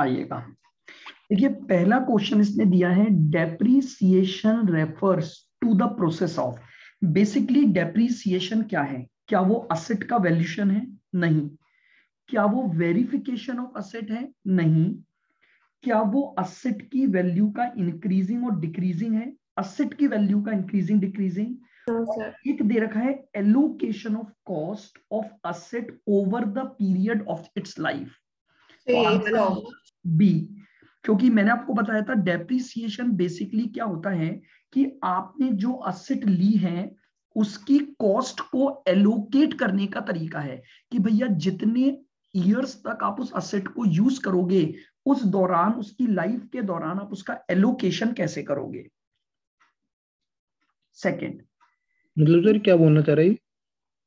आइएगा, देखिए पहला क्वेश्चन इसने दिया है, depreciation refers to the process of. Basically depreciation क्या है? क्या वो असेट का वैल्यूएशन है? नहीं। क्या वो वेरिफिकेशन ऑफ असेट है? नहीं। क्या वो असेट की वैल्यू का इंक्रीजिंग और डिक्रीजिंग है? असेट की वैल्यू का इंक्रीजिंग डिक्रीजिंग। एक दे रखा है allocation of cost of asset over the period of its life. B, क्योंकि मैंने आपको बताया था डेप्रिसिएशन बेसिकली क्या होता है कि आपने जो असेट ली है उसकी कॉस्ट को एलोकेट करने का तरीका है कि भैया जितने ईयर्स तक आप उस असेट को यूज करोगे उस दौरान, उसकी लाइफ के दौरान आप उसका एलोकेशन कैसे करोगे। सेकंड, मतलब सर क्या बोलना चाह रहा है?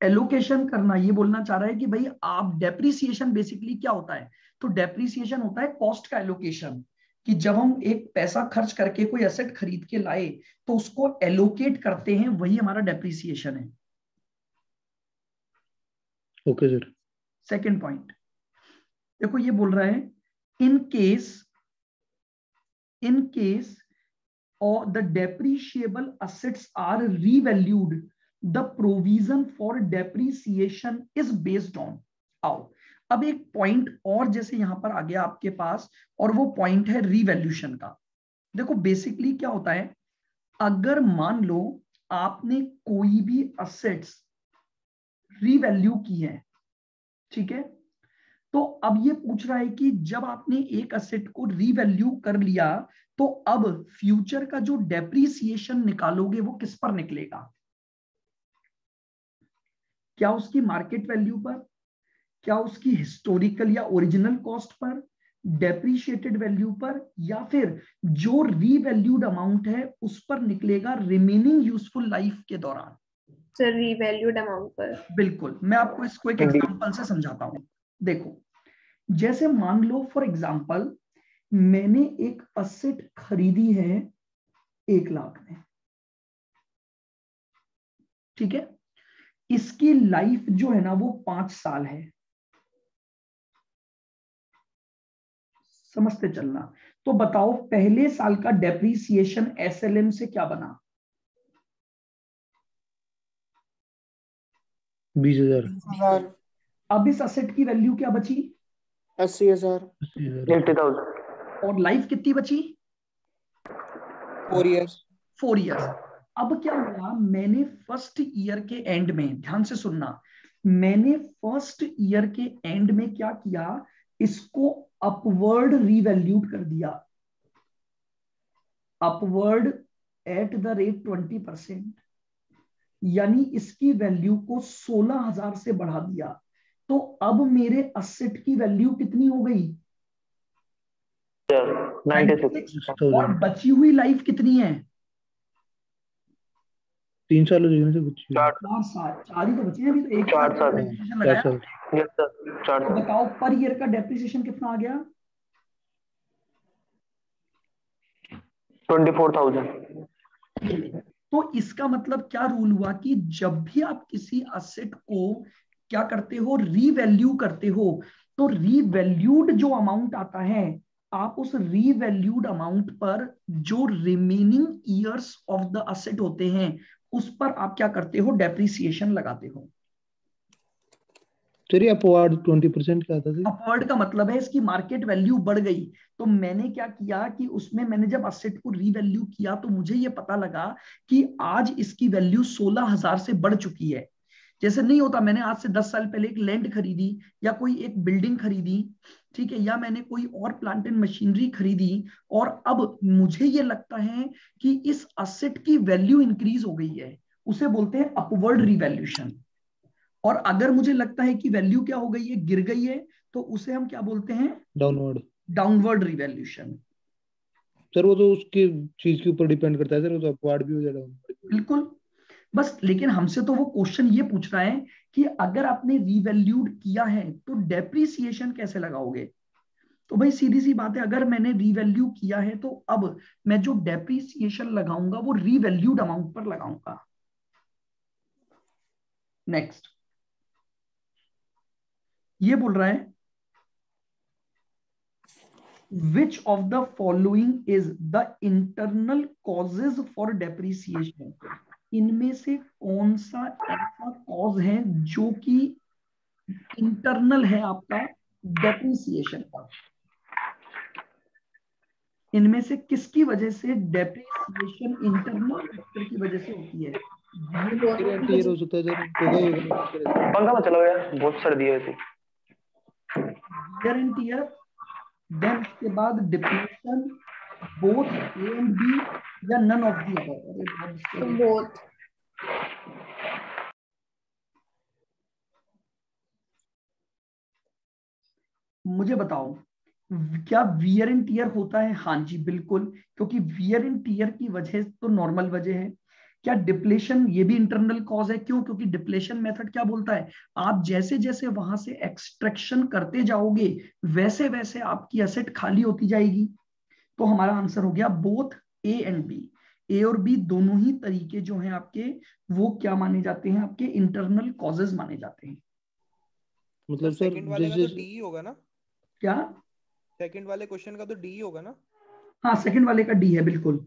एलोकेशन करना ये बोलना चाह रहा है कि भाई आप, डेप्रिसिएशन बेसिकली क्या होता है, तो डेप्रिसिएशन होता है कॉस्ट का एलोकेशन, कि जब हम एक पैसा खर्च करके कोई एसेट खरीद के लाए तो उसको एलोकेट करते हैं, वही हमारा डेप्रिसिएशन है। Okay sir. सेकंड पॉइंट देखो, ये बोल रहा है in case or the depreciable assets are revalued, the provision for depreciation is based on। आओ अब एक पॉइंट और जैसे यहां पर आ गया आपके पास, और वो पॉइंट है रीवैल्यूएशन का। देखो बेसिकली क्या होता है, अगर मान लो आपने कोई भी असेट्स रीवैल्यू की है, ठीक है, तो अब ये पूछ रहा है कि जब आपने एक असेट को रीवैल्यू कर लिया तो अब फ्यूचर का जो डेप्रिसिएशन निकालोगे वो किस पर निकलेगा? क्या उसकी मार्केट वैल्यू पर, क्या उसकी हिस्टोरिकल या original cost per, depreciated value पर, या फिर जो रीवैल्यूड अमाउंट है उस पर निकलेगा रिमेनिंग यूजफुल लाइफ के दौरान? सर रीवैल्यूड अमाउंट पर। बिल्कुल, मैं आपको इसको एक एग्जांपल से समझाता हूं। देखो जैसे मान लो फॉर एग्जांपल मैंने एक असेट खरीदी है 1 लाख में, ठीक है, इसकी लाइफ जो है ना वो 5 साल है, समझते चलना। तो बताओ पहले साल का डेप्रीसिएशन एसएलएम से क्या बना? 20,000। अब इस असेट की वैल्यू क्या बची? 80,000। 80,000। और लाइफ कितनी बची? 4 years। 4 ईयर्स। अब क्या हुआ, मैंने फर्स्ट ईयर के एंड में, ध्यान से सुनना, मैंने फर्स्ट ईयर के एंड में क्या किया, इसको अपवर्ड रीवैल्यूड कर दिया, अपवर्ड एट द रेट 20%, यानी इसकी वैल्यू को 16,000 से बढ़ा दिया। तो अब मेरे असेट की वैल्यू कितनी हो गई? 96। और बची हुई लाइफ कितनी है? 3 साल हो गए से कुछ। 4 साल, 4 ही तो बचे हैं अभी, तो 1 साल 4 साल। डेप्रिसिएशन 4 लगाया। साल। तो बताओ पर ईयर का डेप्रिसिएशन कितना आ गया? 24,000। तो इसका मतलब क्या रूल हुआ कि जब भी आप किसी असेट को क्या करते हो, रीवैल्यू करते हो, तो रीवैल्यूड जो अमाउंट आता है, आप उस रीवैल्यूड अमाउंट पर जो remaining years of the asset होते हैं उस पर आप क्या करते हो, डेप्रिसिएशन लगाते हो। चलिए अपवार्ड 20% क्या था? अपवर्ड का मतलब है इसकी मार्केट वैल्यू बढ़ गई। तो मैंने क्या किया कि उसमें मैंने जब असेट को रीवैल्यू किया तो मुझे ये पता लगा कि आज इसकी वैल्यू 16,000 से बढ़ चुकी है। जैसे नहीं होता, मैंने आज से 10 साल पहले एक लैंड खरीदी या कोई एक बिल्डिंग खरीदी, ठीक है, या मैंने कोई और प्लांट एंड मशीनरी खरीदी, और अब मुझे ये लगता है कि इस असेट की वैल्यू इंक्रीज हो गई है, उसे बोलते हैं अपवर्ड रिवैल्यूएशन। और अगर मुझे लगता है कि वैल्यू क्या हो गई है, गिर गई है, तो उसे हम क्या बोलते हैं, डाउनवर्ड। Downward revaluation. सर वो तो उसकी चीज के ऊपर डिपेंड करता है सर, वो तो अपवार्ड भी हो जाएगा, डाउनवर्ड। बिल्कुल, बस लेकिन हमसे तो वो क्वेश्चन ये पूछ रहा है कि अगर आपने रीवैल्यूड किया है तो डेप्रिसिएशन कैसे लगाओगे। तो भाई सीधी सी बात है, अगर मैंने रीवैल्यू किया है तो अब मैं जो डेप्रिसिएशन लगाऊंगा वो रीवैल्यूड अमाउंट पर लगाऊंगा। नेक्स्ट, ये बोल रहा है Which of the following is the internal causes for depreciation? इनमें से कौन सा ऐसा कॉज है जो कि इंटरनल है आपका डेप्रिसिएशन का? इनमें से किसकी वजह से डेप्रिसिएशन इंटरनल फैक्टर की वजह से होती है? ईयर हो सकता है सर, पंखा में चलाओ यार, बहुत सर्दी है थी। वियर एंड टियर, देन उसके बाद depression, both A and B, या नन ऑफ दी अबव? अरे बहुत both. मुझे बताओ, क्या वियर एंड टियर होता है? हाँ जी बिल्कुल, क्योंकि वियर एंड टियर की वजह तो नॉर्मल वजह है। क्या डिप्लेशन ये भी इंटरनल कॉज है? क्यों? क्योंकि डिप्लेशन मेथड क्या बोलता है, आप जैसे जैसे वहां से एक्सट्रैक्शन करते जाओगे वैसे वैसे आपकी एसेट खाली होती जाएगी। तो हमारा आंसर हो गया बोथ ए एंड बी। ए और बी दोनों ही तरीके जो हैं आपके, वो क्या माने जाते हैं? आपके इंटरनल कॉजेज माने जाते हैं। मतलब सर सेकंड वाले का तो डी ही होगा ना? क्या? सेकंड वाले क्वेश्चन का तो डी ही होगा ना? हाँ, सेकंड वाले का डी है बिल्कुल।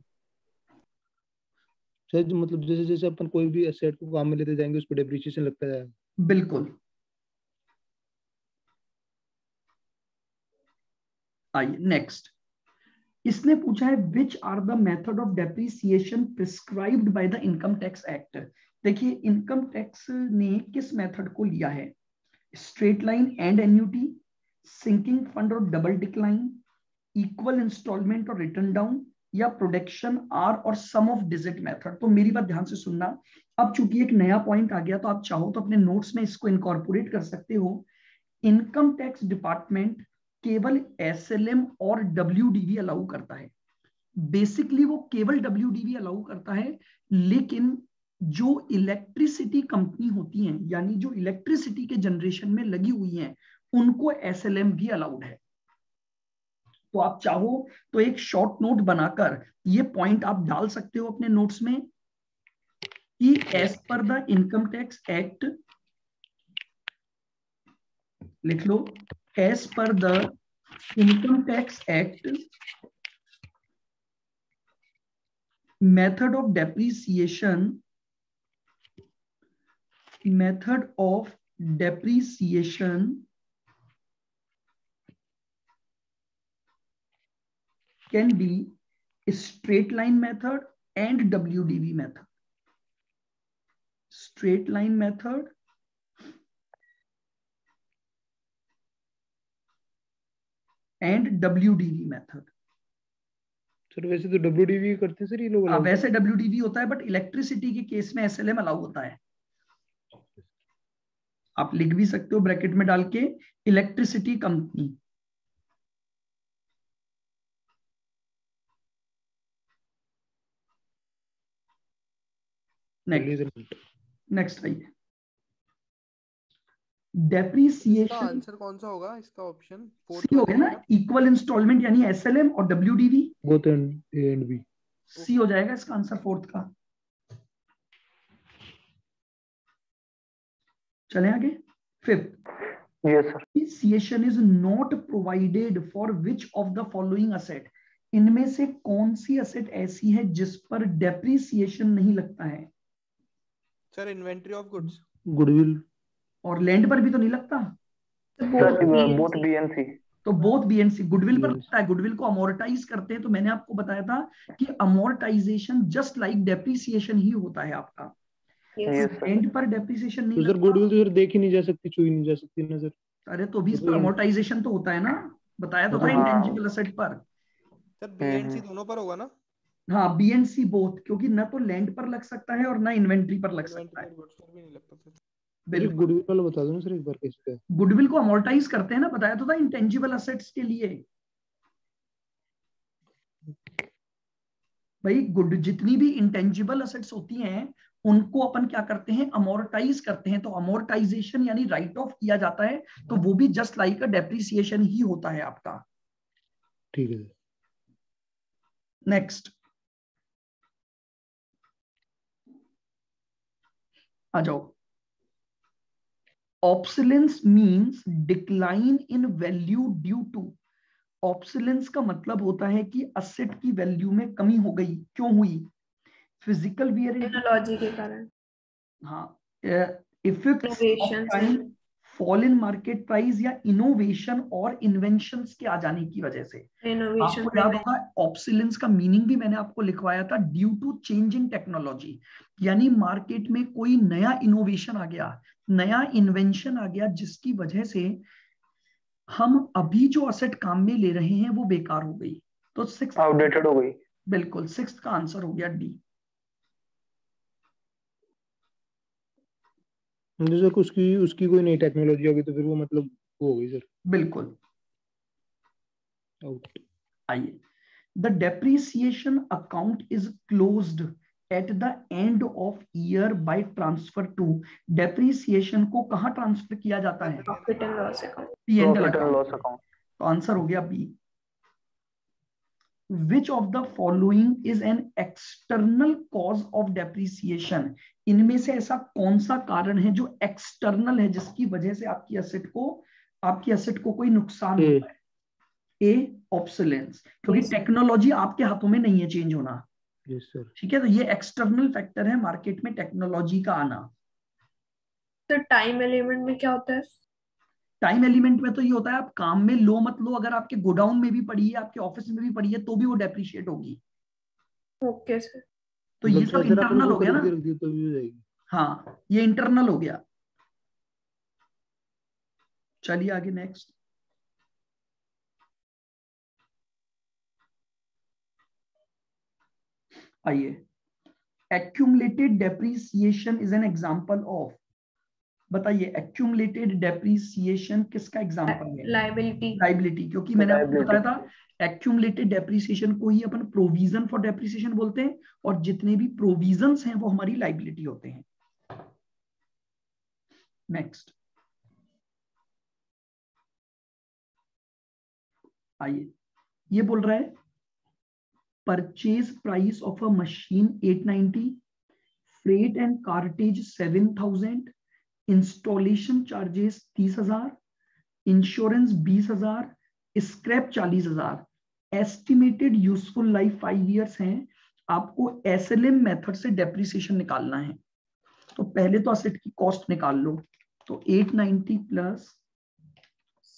सर मतलब जैसे जैसे अपन कोई भी एसेट को काम में लेते जाएंगे उस पर डेप्रिसिएशन लगता जाएगा। बिल्कुल। आइए नेक्स्ट, इसने पूछा है which are the method of depreciation prescribed by the income tax act. देखिए इनकम टैक्स ने किस मेथड को लिया है? Straight line and annuity, sinking fund और डबल डिक्लाइन, इक्वल इंस्टॉलमेंट और रिटर्न डाउन, या प्रोडक्शन आर और सम ऑफ डिजिट मेथड। तो मेरी बात ध्यान से सुनना, अब चूंकि एक नया पॉइंट आ गया तो आप चाहो तो अपने नोट्स में इसको इनकॉर्पोरेट कर सकते हो। इनकम टैक्स डिपार्टमेंट केवल एसएलएम और डब्ल्यूडीवी अलाउ करता है। बेसिकली वो केवल डब्ल्यूडीवी अलाउ करता है, लेकिन जो इलेक्ट्रिसिटी कंपनी होती हैं, यानी जो इलेक्ट्रिसिटी के जनरेशन में लगी हुई हैं, उनको एसएलएम भी अलाउड है। तो आप चाहो तो एक शॉर्ट नोट बनाकर ये पॉइंट आप डाल सकते हो अपने नोट्स में कि as per the income tax act, लिख लो, as per the income tax act method of depreciation can be straight line method and WDV method. Straight line method and WDV method. Sir वैसे तो WDV करते हैं sir ये लोग। वैसे WDV होता है, बट इलेक्ट्रिसिटी के केस में एसएलएम अलाउ होता है। आप लिख भी सकते हो ब्रैकेट में डाल के, इलेक्ट्रिसिटी कंपनी। नेक्स्ट आइए, डेप्रिसिएशन। आंसर कौन सा होगा इसका? ऑप्शन सी हो गया ना, इक्वल इंस्टॉलमेंट यानी एसएलएम और WDV, both A and B. C हो जाएगा इसका आंसर फोर्थ का। चले आगे, fifth. Yes sir. Depreciation is not provided for which of the following asset. इनमें से कौन सी असेट ऐसी है जिस पर डेप्रिसिएशन नहीं लगता है? Sir inventory of goods, goodwill और लैंड पर भी तो नहीं लगता। Both B and C. तो both B and C. Goodwill पर लगता है, गुडविल को अमोर्टाइज करते हैं। तो मैंने आपको बताया था कि अमोर्टाइजेशन जस्ट लाइक डेप्रिसिएशन ही होता है आपका। लैंड पर डेप्रिसिएशन नहीं तो सर गुडविल तो सर देख ही नहीं जा सकती, छुई नहीं जा सकती ना सर। अरे तो भी इस पर अमोर्टाइजेशन तो होता है ना, बताया तो था इंटेंजिबल असेट पर। सर बी एंड सी दोनों पर होगा ना? हाँ, बी एंड सी बोथ, क्योंकि ना तो लैंड पर लग सकता है और ना इन्वेंट्री पर लग सकता है। भी नहीं लगता सर। बिल्कुल। गुडविल वाला बता दो ना सर एक बार कैसे है। गुडविल को अमोर्टाइज करते हैं ना, बताया तो था इंटेंजिबल असेट्स के लिए। भाई गुड, जितनी भी इंटेंजिबल असेट्स होती हैं उनको अपन क्या करते हैं? अमोर्टाइज करते हैं। तो अमोर्टाइजेशन यानी राइट ऑफ किया जाता है, तो वो भी जस्ट लाइक अ डेप्रिसिएशन ही होता है आपका। ठीक है। नेक्स्ट आ जाओ। Obsolescence means decline in value due to, obsolescence का मतलब होता है कि असेट की वैल्यू में कमी हो गई। क्यों हुई? फिजिकल वियर एंड टेक्नोलॉजी के कारण, हाँ, effects of innovation time, fall in market price या इनोवेशन और इन्वेंशंस के आ जाने की वजह से। इनोवेशन आपको याद होगा ऑब्सोलेंस का मीनिंग भी मैंने आपको लिखवाया था, due to change in technology, यानी मार्केट में कोई नया इनोवेशन आ गया, नया इन्वेंशन आ गया, जिसकी वजह से हम अभी जो असेट काम में ले रहे हैं वो बेकार हो गई। तो सिक्स्थ आउटडेटेड हो गई। बिल्कुल, सिक्स्थ का आंसर हो गया डी। सर उसकी उसकी कोई नई टेक्नोलॉजी होगी तो फिर वो मतलब वो हो गई सर, बिल्कुल। आउट। आइए, the depreciation account is closed at the end of year by transfer to. Depreciation को कहां ट्रांसफर किया जाता है? Profit and loss account, P&L profit and loss account. Account. तो आंसर हो गया B. Which of the following is an external cause of depreciation? इनमें से ऐसा कौन सा कारण है जो एक्सटर्नल है, जिसकी वजह से आपकी असेट को कोई नुकसान होता है? ए, ऑब्सोलेंस, क्योंकि Yes. टेक्नोलॉजी आपके हाथों में नहीं है चेंज होना। Yes sir. ठीक है, तो ये एक्सटर्नल फैक्टर है मार्केट में टेक्नोलॉजी का आना। तो टाइम एलिमेंट में क्या होता है? टाइम एलिमेंट में तो ये होता है, आप काम में लो मत लो, अगर आपके गोडाउन में भी पड़ी है, आपके ऑफिस में भी पड़ी है, तो भी वो डेप्रिशिएट होगी। ओके सर, तो ये सब इंटरनल हो गया ना। रख दिया तो भी हो जाएगी। हाँ, ये इंटरनल हो गया। चलिए आगे नेक्स्ट। आइए, accumulated depreciation is an example of. बताइए, एक्यूमुलेटेड डेप्रिसिएशन किसका एग्जांपल है? लायबिलिटी। लायबिलिटी, क्योंकि मैंने आपको Liability. बताया था एक्यूमुलेटेड डेप्रिसिएशन को ही अपन प्रोविजन फॉर डेप्रिसिएशन बोलते हैं, और जितने भी प्रोविजंस हैं वो हमारी लायबिलिटी होते हैं। नेक्स्ट आइए, ये बोल रहा है purchase price of a machine 890, freight and cartridge 7000, installation charges 30,000, insurance 20,000, scrap 40,000, estimated useful life 5 years है। आपको एसएलएम मेथड से डेप्रिसिएशन निकालना है। तो पहले तो असेट की कॉस्ट निकाल लो। तो 890 plus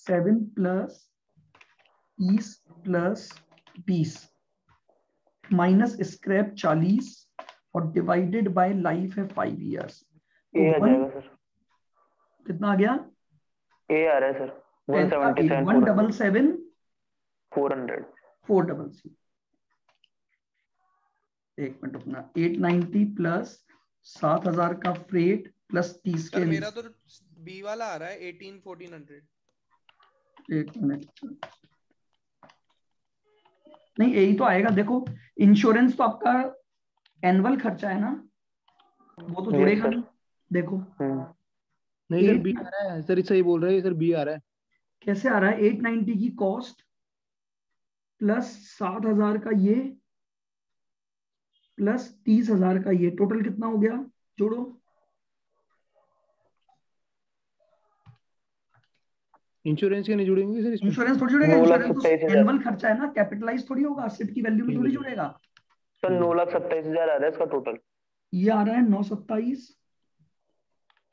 7 plus 30 plus 20 minus scrap 40 और डिवाइडेड बाय लाइफ है 5 इयर्स। ए आ जाएगा सर। कितना आ गया? ए आ रहा है सर 177 177 400। 466। एक मिनट रुकना। 890 प्लस 7,000 का फ्रेट प्लस 30 सर के मेरा तो बी वाला आ रहा है 1400। एक मिनट, नहीं यही तो आएगा। देखो, इंश्योरेंस तो आपका एनुअल खर्चा है ना, वो तो जुड़ेगा sir. नहीं। देखो नहीं सर बी आ रहा है सर, सही बोल रहे हैं सर, बी आ रहा है। कैसे आ रहा है? 890 की कॉस्ट प्लस 7,000 का ये प्लस 30,000 का ये, टोटल कितना हो गया? जोड़ो। इंश्योरेंस के नहीं जुड़ेंगे सर इसमें? इंश्योरेंस थोड़ी जुड़ेगा, 9,27,000 इंश्योरेंस तो एनुअल खर्चा है ना, कैपिटलाइज थोड़ी होगा, असेट की वैल्यू में थोड़ी जुड़ेगा। सर 9,27,000 आ रहा है इसका टोटल। ये आ रहा है 927,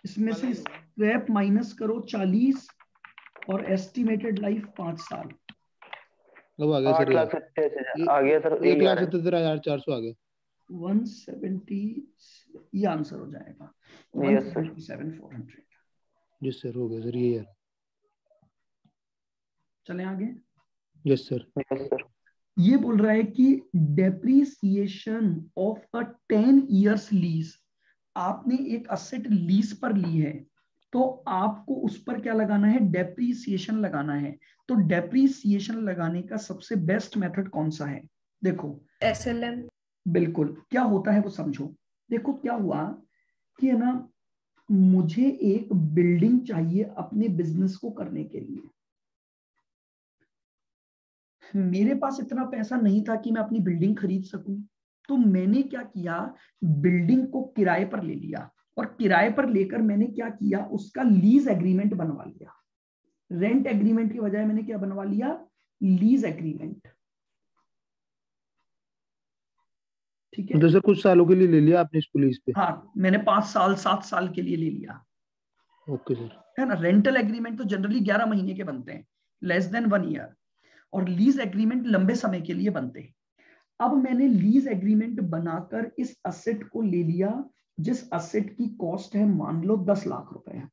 इसमें से स्क्रैप माइनस करो 40 और एस्टिमेटेड लाइफ 5 साल। अब आ गया सर, 8,87,000 आ गया सर। 1,77,400 आ गया। 170, ये आंसर हो जाएगा। Yes, sir. 177,400। यस सर, हो गया सर ये यार। चलें आगे। Yes sir. Yes sir. ये बोल रहा है कि depreciation of a 10 years lease. आपने एक असेट लीज पर ली है, तो आपको उस पर क्या लगाना है? डेप्रिसिएशन लगाना है। तो डेप्रिसिएशन लगाने का सबसे बेस्ट मेथड कौन सा है? देखो, एसएलएम। बिल्कुल। क्या होता है वो समझो। देखो क्या हुआ कि है ना, मुझे एक बिल्डिंग चाहिए अपने बिजनेस को करने के लिए। मेरे पास इतना पैसा नहीं था कि मैं अपनी बिल्डिंग खरीद सकूं, तो मैंने क्या किया, बिल्डिंग को किराए पर ले लिया, और किराए पर लेकर मैंने क्या किया, उसका लीज एग्रीमेंट बनवा लिया। रेंट एग्रीमेंट की बजाय मैंने क्या बनवा लिया? लीज एग्रीमेंट, ठीक है। तो सर कुछ सालों के लिए ले लिया आपने इसको लीज पे? हाँ, मैंने 5 साल 7 साल के लिए ले लिया, ओके सर। है ना। रेंटल एग्रीमेंट तो जनरली 11 महीने के बनते हैं, लेस देन 1 ईयर, और लीज एग्रीमेंट लंबे समय के लिए बनते हैं। अब मैंने लीज एग्रीमेंट बनाकर इस असेट को ले लिया, जिस असेट की कॉस्ट है मान लो 10 लाख रुपए है।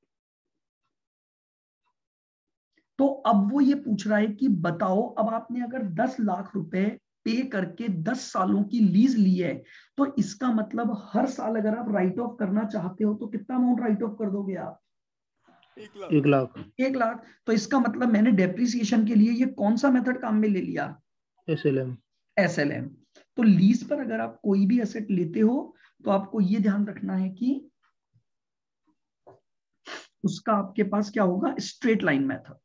तो अब वो ये पूछ रहा है कि बताओ, अब आपने अगर 10 लाख रुपए पे करके 10 सालों की लीज ली है, तो इसका मतलब हर साल अगर आप राइट ऑफ करना चाहते हो तो कितना अमाउंट राइट ऑफ कर दोगे आप? 1 लाख। 1 लाख। तो इसका मतलब मैंने डेप्रिसिएशन के लिए ये कौन सा मेथड काम में ले लिया? SLM। SLM। तो लीज पर अगर आप कोई भी एसेट लेते हो तो आपको ये ध्यान रखना है कि उसका आपके पास क्या होगा? Straight line method.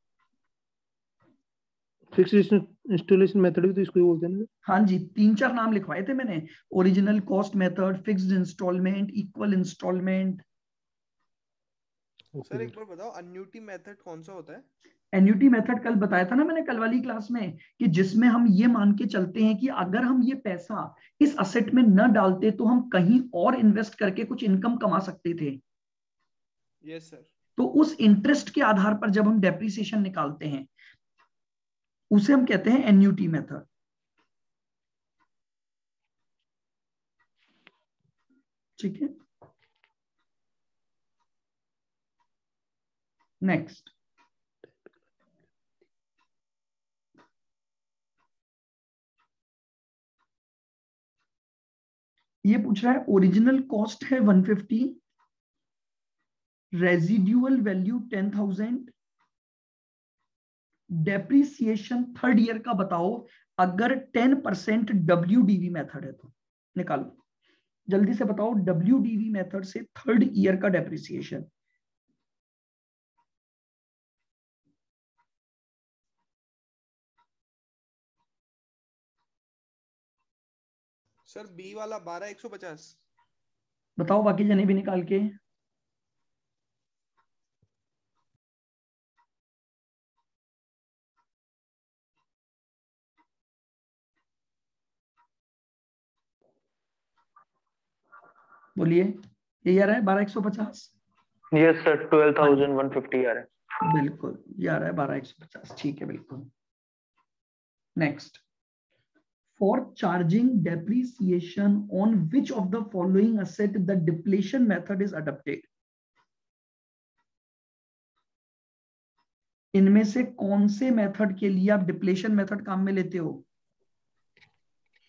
Fixed installation method भी तो इसको ही बोलते हैं ना? हाँ जी, 3-4 नाम लिखवाए थे मैंने, original cost method, fixed installment, equal installment. Sir एक बार बताओ, अन्यूटी मेथड कौन सा होता है? एन्युटी मेथड कल बताया था ना मैंने, कल वाली क्लास में, कि जिसमें हम ये मान के चलते हैं कि अगर हम ये पैसा इस असेट में न डालते तो हम कहीं और इन्वेस्ट करके कुछ इनकम कमा सकते थे। Yes sir. तो उस इंटरेस्ट के आधार पर जब हम डेप्रिसिएशन निकालते हैं उसे हम कहते हैं एन्युटी मेथड, ठीक है। नेक्स्ट, ये पूछ रहा है ओरिजिनल कॉस्ट है 150, residual value 10,000, depreciation third year का बताओ अगर 10% WDV मेथड है तो। निकालो जल्दी से, बताओ WDV मेथड से थर्ड ईयर का डेप्रिसिएशन। सर बी वाला 12,150। बताओ बाकी जने भी निकाल के। बोलिए, यही आ रहा है 12,150? यस सर, 12,150 आ रहा है। बिल्कुल ये आ रहा है 12,150, ठीक है बिल्कुल। Next, for charging depreciation on which of the following asset the depletion method is adopted. इनमें से कौन से मेथड के लिए आप डिप्लेशन मेथड काम में लेते हो?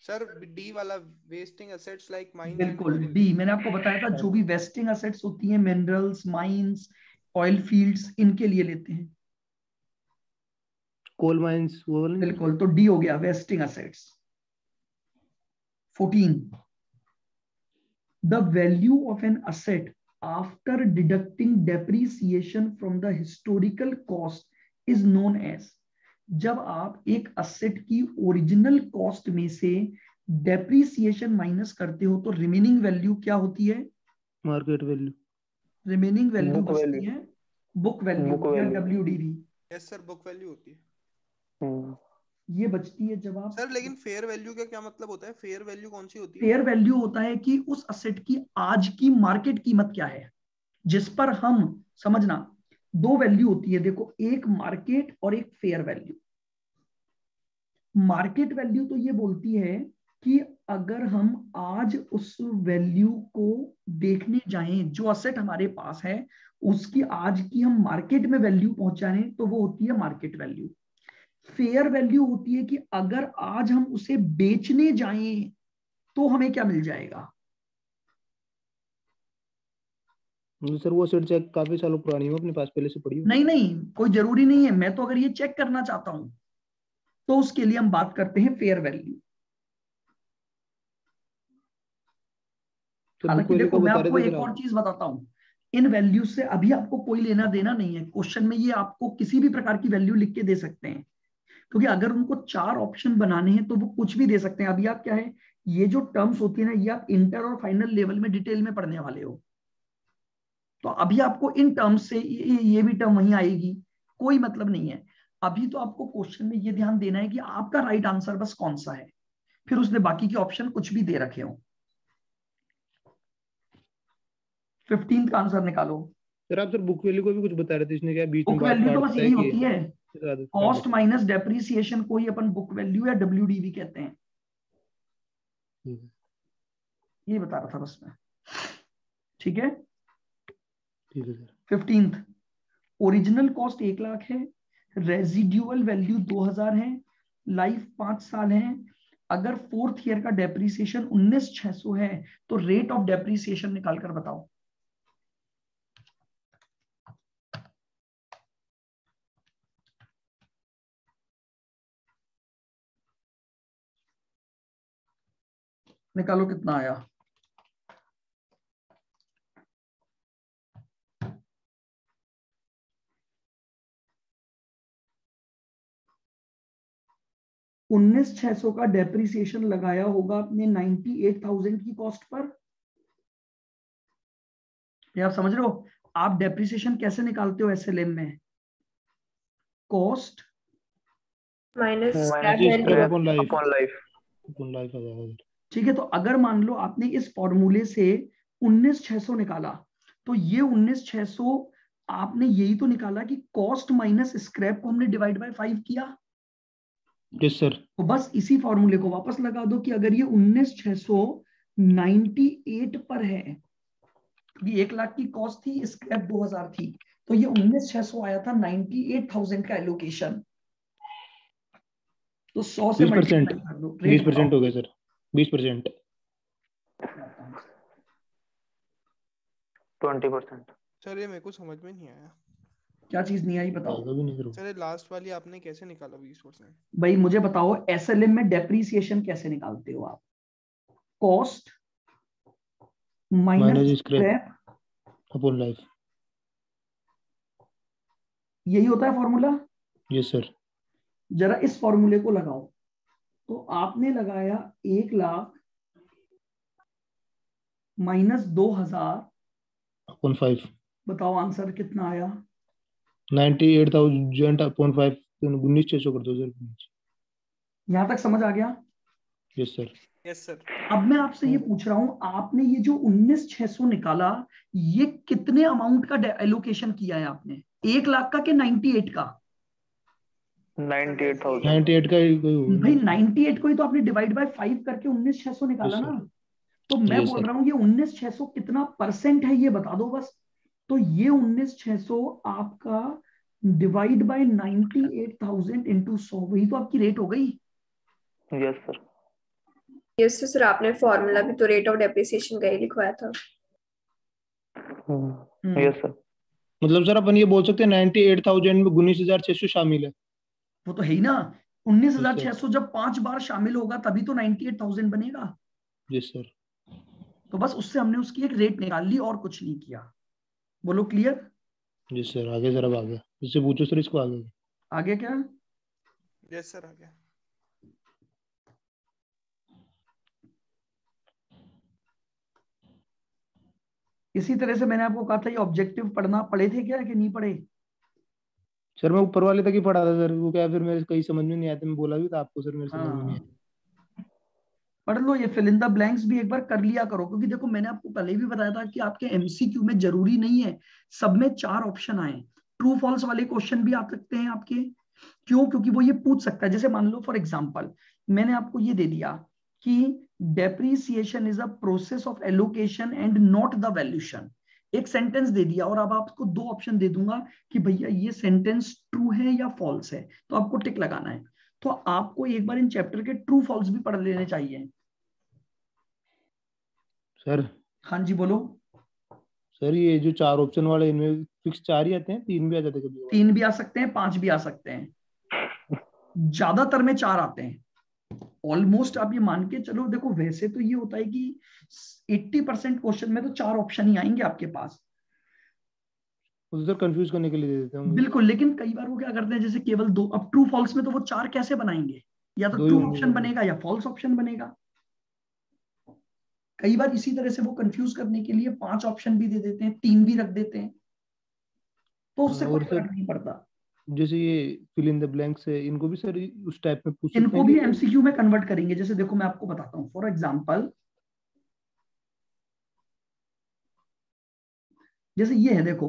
सर डी वाला, wasting assets like mines and बिल्कुल कोल। डी, मैंने आपको बताया था जो भी वेस्टिंग एसेट्स होती हैं, मिनरल्स, माइंस, ऑयल फील्ड्स, इनके लिए लेते हैं। कोल माइंस वो वाले? बिल्कुल, तो डी हो गया wasting assets. 14, the value of an asset after deducting depreciation from the historical cost is known as. जब आप एक असेट की ओरिजिनल कॉस्ट में से डेप्रिसिएशन माइनस करते हो तो रिमेनिंग वैल्यू क्या होती है? Market value. Remaining value book बचती वैल्यू। है बुक वैल्यू बुक या value. WDV। Yes sir, book value होती है। ये बचती है जब आप। सर लेकिन फेयर वैल्यू का क्या मतलब होता है? फेयर वैल्यू कौन सी होती है? फेयर वैल्यू होता है कि उस असेट की आज की मार्केट कीमत क्या है, जिस पर हम, समझना, दो वैल्यू होती है देखो, एक मार्केट और एक फेयर वैल्यू। मार्केट वैल्यू तो ये बोलती है कि अगर हम आज उस वैल्यू को देखने जाएं, जो असेट हमारे पास है उसकी आज की हम मार्केट में वैल्यू पहुंचाएं, तो वो होती है मार्केट वैल्यू। फेयर वैल्यू होती है कि अगर आज हम उसे बेचने जाएं तो हमें क्या मिल जाएगा। सर वो सेट चेक काफी सालों पुरानी है, अपने पास पहले से पड़ी है। नहीं नहीं, कोई जरूरी नहीं है, मैं तो अगर ये चेक करना चाहता हूं तो उसके लिए हम बात करते हैं फेयर वैल्यू। तो बुक हालांकि वैल्यू का देखो मैं बता रहे आपको थे सर एक और आप? चीज बताता हूं, इन वैल्यू से अभी आपको कोई लेना देना नहीं है। क्वेश्चन में ये आपको किसी भी प्रकार की वैल्यू लिख के दे सकते हैं, क्योंकि अगर उनको 4 ऑप्शन बनाने हैं तो वो कुछ भी दे सकते हैं। अभी आप क्या है, ये जो टर्म्स होती है ना, ये आप इंटर और फाइनल लेवल में डिटेल में पढ़ने वाले हो, तो अभी आपको इन टर्म्स से ये भी टर्म वहीं आएगी, कोई मतलब नहीं है। अभी तो आपको क्वेश्चन में ये ध्यान देना है कि आपका राइट आंसर बस कौन सा है, फिर उसने बाकी के ऑप्शन कुछ भी दे रखे हो। 15th का आंसर निकालो। सर आप सर बुक वैल्यू को भी कुछ बता रहे थे, इसने क्या बीच में बुक बात वैल्यू तो काट बस दिया यही कि होती है, आदत कॉस्ट माइनस डेप्रिसिएशन को ही अपन बुक वैल्यू या WDV कहते हैं। ये बता रहा था बस मैं। ठीक है sir. 15th, original cost 1 lakh है, रेजिड्यूअल वैल्यू 2000 है, लाइफ 5 साल है। अगर 4th ईयर का डेप्रिसिएशन 19,600 है तो रेट ऑफ डेप्रिसिएशन निकाल कर बताओ। निकालो कितना आया। उन्नीस 600 का डेप्रिसिएशन लगाया होगा अपने 98,000 की कॉस्ट पर। ये आप समझ रहे हो? आप डेप्रिसिएशन कैसे निकालते हो SLM में? कॉस्ट माइनस Minus स्क्रैप जी, value. scrap upon life upon life. आ जाएगा सर। ठीक है, तो अगर मान लो आपने इस फॉर्मूले से 19,600 निकाला, तो ये 19,600 आपने यही तो निकाला कि कॉस्ट माइनस स्क्रैप को हमने डिवाइड बाय 5 किया। Yes sir. तो बस इसी फॉर्मूले को वापस लगा दो कि अगर ये 19,600 98 पर है, क्योंकि 1 लाख की कॉस्ट थी, स्क्रैप 2000 थी, तो ये 19,600 आया था 98,000 का एलोकेशन। तो 100 से 20%, मल्टीप्लाई कर दो, रेट 20% हो गए सर। 20%। 20%. सर ये मेरे को समझ में नहीं आया। क्या चीज नहीं आई बताओ आएगा भी नहीं करो। सर ये लास्ट वाली आपने कैसे निकाला 20%? भाई, मुझे बताओ SLM में डेप्रीसिएशन कैसे निकालते हो आप? Cost minus minus scrap scrap, upon life. यही होता है फॉर्मूला। Yes sir. जरा इस फॉर्मूले को लगाओ। तो आपने लगाया 1 लाख माइनस 2000, अपॉन 5। बताओ आंसर कितना आया? 98,000 अपॉन 5, 19,600 कर दो सर। यहां तक समझ आ गया? Yes sir. Yes sir. अब मैं आपसे ये पूछ रहा हूं, आपने ये जो 19,600 निकाला, ये कितने अमाउंट का एलोकेशन किया है आपने? 1 लाख का कि 98 का? 98,000. 98 का ही कोई होगा भाई ना। 98 को ही तो आपने डिवाइड बाय 5 करके 19,600 निकाला Yes, ना। तो मैं Yes, बोल sir. रहा हूं ये 19,600 कितना परसेंट है ये बता दो बस। तो ये 19,600 आपका डिवाइड बाय 98,000 इंटू 100, वही तो आपकी रेट हो गई। Yes, sir. यस सर, आपने फॉर्मूला भी तो रेट ऑफ डेप्रिसिएशन का ही लिखवाया था। Yes, sir. मतलब सर अपन ये बोल सकते हैं 98,000 में 19,600 शामिल है। वो तो है ही ना। 19,600 जब 5 बार शामिल होगा तभी तो 98,000 बनेगा। Yes sir. तो बस उससे हमने उसकी एक रेट निकाल ली और कुछ नहीं किया। बोलो क्लियर? Yes sir. आगे सर, अब आगे इससे पूछो सर, इसको आगे। आगे क्या? यस सर आ गया। इसी तरह से मैंने आपको कहा था ये ऑब्जेक्टिव पढ़ना, पढ़े थे क्या कि नहीं पढ़े? सर मैं ऊपर वाले तक ही पढ़ा था सर, वो क्या फिर मेरे कहीं समझ में नहीं आया था, मैं बोला भी था आपको सर, मेरे समझ में नहीं आया। पढ़ लो, ये फिल इन द ब्लैंक्स भी एक बार कर लिया करो, क्योंकि देखो मैंने आपको पहले भी बताया था कि आपके MCQ में जरूरी नहीं है सब में 4 ऑप्शन आए। ट्रू फॉल्स वाले क्वेश्चन भी आ सकते हैं आपके। क्यों? क्योंकि वो ये पूछ सकता है, जैसे मान लो फॉर एग्जांपल मैंने आपको ये दे दिया कि depreciation is a process of allocation and not the valuation. एक सेंटेंस दे दिया और अब आपको 2 ऑप्शन दे दूंगा कि भैया ये सेंटेंस ट्रू है या फॉल्स है, तो आपको टिक लगाना है। तो आपको एक बार इन चैप्टर के ट्रू फॉल्स भी पढ़ लेने चाहिए। सर हाँ जी बोलो। सर ये जो 4 ऑप्शन वाले, इनमें फिक्स 4 ही आते हैं, 3 भी आ जाते हैं कभी? 3 भी आ सकते हैं, 5 भी आ सकते हैं, ज्यादातर में 4 आते हैं। ऑलमोस्ट आप ये मान के चलो, देखो वैसे तो ये होता है कि 80% क्वेश्चन में तो 4 ऑप्शन ही आएंगे आपके पास। उधर कंफ्यूज करने के लिए दे देते होंगे। बिल्कुल, लेकिन कई बार वो क्या करते हैं, जैसे केवल 2, अब ट्रू फॉल्स में तो वो 4 कैसे बनाएंगे? या तो 2 ही ट्रू होंगे ऑप्शन वो। बनेगा या फॉल्स ऑप्शन बनेगा। कई बार इसी तरह से वो कंफ्यूज करने के लिए 5 ऑप्शन भी दे देते हैं, 3 भी रख देते हैं, तो उससे कोई और फर्क सर नहीं पड़ता। जैसे ये फिल इन द ब्लैंक्स है, इनको भी सर उस टाइप में पूछ सकते इनको हैं भी कि एमसीक्यू में कन्वर्ट करेंगे। जैसे देखो मैं आपको बताता हूँ, फॉर एग्जांपल जैसे ये है, देखो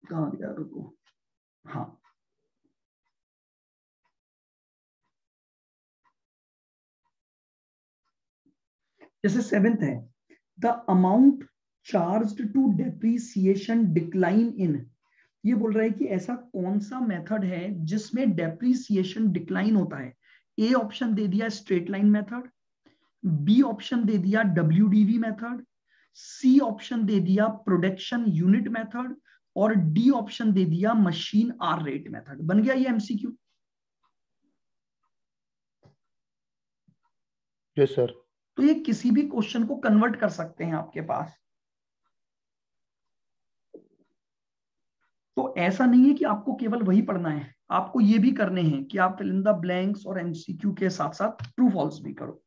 कहाँ गया, रुको, हाँ जैसे 7th है, the amount charged to depreciation decline in. ये बोल रहा है कि ऐसा कौन सा मेथड है जिसमें डेप्रीसिएशन डिक्लाइन होता है। ए ऑप्शन दे दिया straight line method, B option दे दिया WDV मेथड, सी ऑप्शन दे दिया प्रोडक्शन यूनिट मेथड, और डी ऑप्शन दे दिया मशीन आर रेट मेथड। बन गया ये एमसीक्यू। Yes sir. तो ये किसी भी क्वेश्चन को कन्वर्ट कर सकते हैं आपके पास। तो ऐसा नहीं है कि आपको केवल वही पढ़ना है, आपको ये भी करने हैं कि आप फिल इन द ब्लैंक्स और एमसीक्यू के साथ साथ ट्रू फॉल्स भी करो।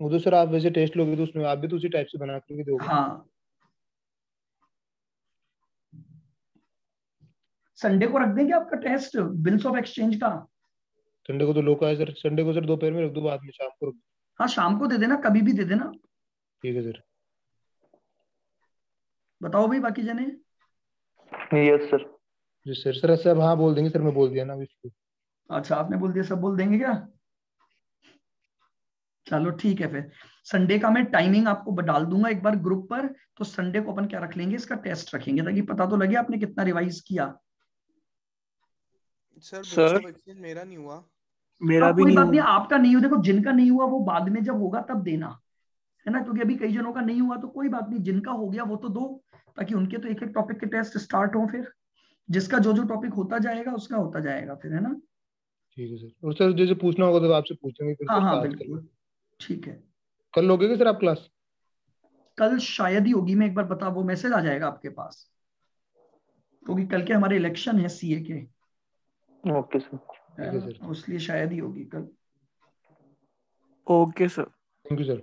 वो तो सर आप वैसे टेस्ट लोगे तो उसमें आप भी तो उसी टाइप से बना करके दोगे। हाँ, संडे को रख देंगे आपका टेस्ट बिल्स ऑफ एक्सचेंज का। संडे को तो लोका है सर, संडे को सर दोपहर में रख दो, बाद में शाम को रख दो। हाँ शाम को दे देना, कभी भी दे देना। ठीक है सर। बताओ भाई बाकी जने। Yes sir. जी सर। सर सब हाँ बोल देंगे सर, मैं बोल दिया ना अभी इसको। अच्छा आपने बोल दिया, सब बोल देंगे क्या? चलो ठीक है, फिर संडे का मैं टाइमिंग आपको डाल दूंगा एक बार ग्रुप पर। तो संडे को अपन क्या रख लेंगे, इसका टेस्ट रखेंगे ताकि पता तो लगे आपने कितना रिवाइज किया। Sir bills sir of exchange मेरा नहीं हुआ। मेरा हाँ भी कोई नहीं बात नहीं, हुआ। आपका नहीं हुआ, देखो जिनका नहीं हुआ वो बाद में जब होगा तब देना, है ना, क्योंकि अभी कई जनों का नहीं हुआ। तो कोई बात नहीं, जिनका हो गया वो तो दो, ताकि उनके तो एक एक टॉपिक के टेस्ट स्टार्ट हो। फिर जिसका जो जो टॉपिक होता जाएगा उसका होता जाएगा फिर, है ना। ठीक है सर। और सर जैसे पूछना होगा तो आपसे पूछेंगे फिर हाँ सर हाँ क्लास कर। बिल्कुल, ठीक है। कल लोगे क्या सर आप क्लास? कल शायद ही होगी, मैं एक बार बता, वो मैसेज आ जाएगा आपके पास, क्योंकि कल के हमारे इलेक्शन है सीए के, ओके सर। ठीक है सर। इसलिए शायद ही होगी कल। Okay sir. Thank you sir.